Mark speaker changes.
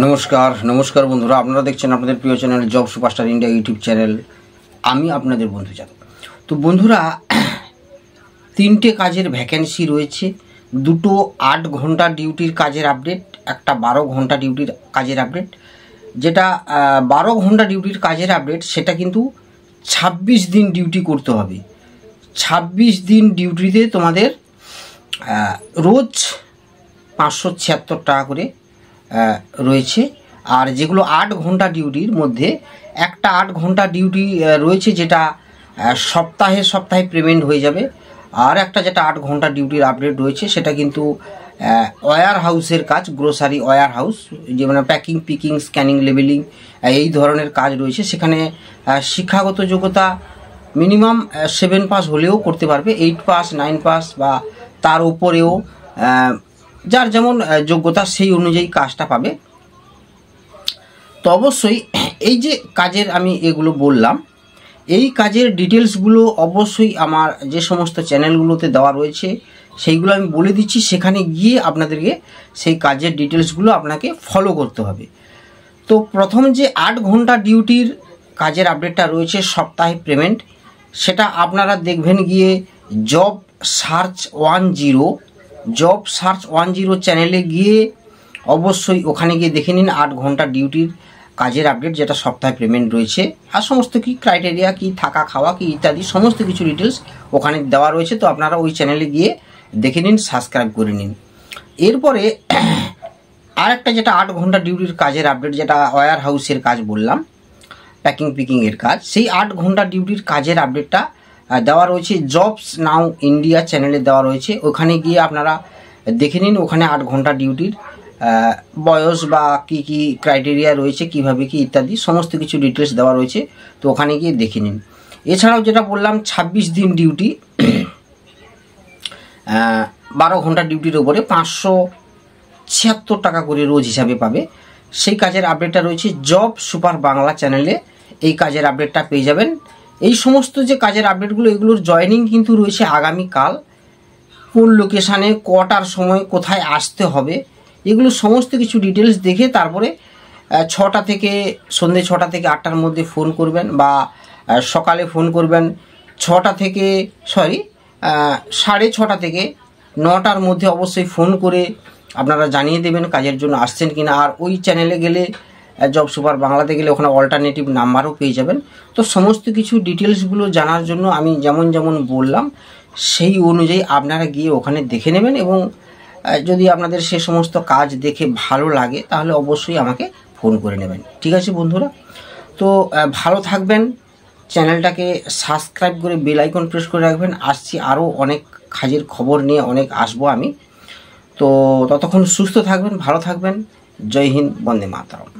Speaker 1: নমস্কার নমস্কার বন্ধুরা, আপনারা দেখছেন আপনাদের প্রিয় channel job superstar India YouTube channel. আমি আপনাদের বন্ধু যাদব। তো বন্ধুরা, 3টে কাজের ভ্যাকেন্সি রয়েছে। 2টো 8 ঘন্টা ডিউটির কাজের আপডেট, একটা 12 ঘন্টা ডিউটির কাজের আপডেট। যেটা 12 ঘন্টা ডিউটির কাজের আপডেট সেটা কিন্তু 26 দিন ডিউটি করতে হবে। 26 দিন ডিউটিতে তোমাদের রোজ 576 টাকা করে রয়েছে। আর যেগুলো 8 ঘন্টা ডিউটির মধ্যে একটা 8 ঘন্টা ডিউটি রয়েছে, যেটা সপ্তাহে পেমেন্ট হয়ে যাবে। আর একটা যেটা 8 ঘন্টা ডিউটির আপডেট রয়েছে সেটা কিন্তু ওয়্যার হাউসের কাজ, গ্রোসারি ওয়্যার হাউস, যে মানে প্যাকিং, পিকিং, স্ক্যানিং, লেবেলিং এই ধরনের কাজ রয়েছে। সেখানে শিক্ষাগত যোগ্যতা মিনিমাম 7 পাস হলেও করতে পারবে, 8 পাস, 9 পাস বা তার উপরেও যার যেমন যোগ্যতা সেই অনুযায়ী কাজটা পাবে। তো অবশ্যই এই যে কাজের আমি এগুলো বললাম, এই কাজের ডিটেলসগুলো অবশ্যই আমার যে সমস্ত চ্যানেলগুলোতে দেওয়া রয়েছে সেইগুলো আমি বলে দিচ্ছি। সেখানে গিয়ে আপনাদেরকে সেই কাজের ডিটেলসগুলো আপনাকে ফলো করতে হবে। তো প্রথম যে 8 ঘন্টা ডিউটির কাজের আপডেটটা রয়েছে সপ্তাহে পেমেন্ট, সেটা আপনারা দেখবেন গিয়ে জব সার্চ 10 চ্যানেলে গিয়ে অবশ্যই ওখানে গিয়ে দেখে নিন 8 ঘন্টা ডিউটির কাজের আপডেট, যেটা সপ্তাহে পেমেন্ট রয়েছে। আর সমস্ত কি ক্রাইটেরিয়া, কি থাকা খাওয়া কি ইত্যাদি সমস্ত কিছু ডিটেলস ওখানে দেওয়া রয়েছে। তো আপনারা ওই চ্যানেলে গিয়ে দেখে নিন, সাবস্ক্রাইব করে নিন। এরপরে আরেকটা যেটা 8 ঘন্টা ডিউটির কাজের আপডেট, যেটা ওয়্যার হাউসের কাজ বললাম, প্যাকিং পিকিংয়ের কাজ, সেই 8 ঘন্টা ডিউটির কাজের আপডেটটা দেওয়া রয়েছে জবস নাও ইন্ডিয়া চ্যানেলে দেওয়া রয়েছে। ওখানে গিয়ে আপনারা দেখে নিন, ওখানে 8 ঘন্টা ডিউটির বয়স বা কি কি ক্রাইটেরিয়া রয়েছে, কিভাবে কি ইত্যাদি সমস্ত কিছু ডিটেলস দেওয়া রয়েছে। তো ওখানে গিয়ে দেখে নিন। এছাড়াও যেটা বললাম 26 দিন ডিউটি, 12 ঘন্টা ডিউটির ওপরে 576 টাকা করে রোজ হিসাবে পাবে। সেই কাজের আপডেটটা রয়েছে জব সুপার বাংলা চ্যানেলে, এই কাজের আপডেটটা পেয়ে যাবেন। এই সমস্ত যে কাজের আপডেটগুলো, এগুলোর জয়েনিং কিন্তু রয়েছে আগামীকাল। কোন লোকেশানে, কটার সময়, কোথায় আসতে হবে, এগুলো সমস্ত কিছু ডিটেলস দেখে তারপরে 6টা থেকে সন্ধ্যে 6টা থেকে 8টার মধ্যে ফোন করবেন, বা সকালে ফোন করবেন 6টা থেকে 6:30 থেকে 9টার মধ্যে অবশ্যই ফোন করে আপনারা জানিয়ে দেবেন কাজের জন্য আসছেন কিনা। আর ওই চ্যানেলে গেলে, জব সুপার বাংলাতে গেলে ওখানে অল্টারনেটিভ নাম্বারও পেয়ে যাবেন। তো সমস্ত কিছু ডিটেলসগুলো জানার জন্য আমি যেমন বললাম সেই অনুযায়ী আপনারা গিয়ে ওখানে দেখে নেবেন, এবং যদি আপনাদের সে সমস্ত কাজ দেখে ভালো লাগে তাহলে অবশ্যই আমাকে ফোন করে নেবেন। ঠিক আছে বন্ধুরা, তো ভালো থাকবেন, চ্যানেলটাকে সাবস্ক্রাইব করে বেল আইকন প্রেস করে রাখবেন। আসছি আরও অনেক কাজের খবর নিয়ে, অনেক আসবো আমি। তো ততক্ষণ সুস্থ থাকবেন, ভালো থাকবেন। জয় হিন্দ, বন্দে মাতরম।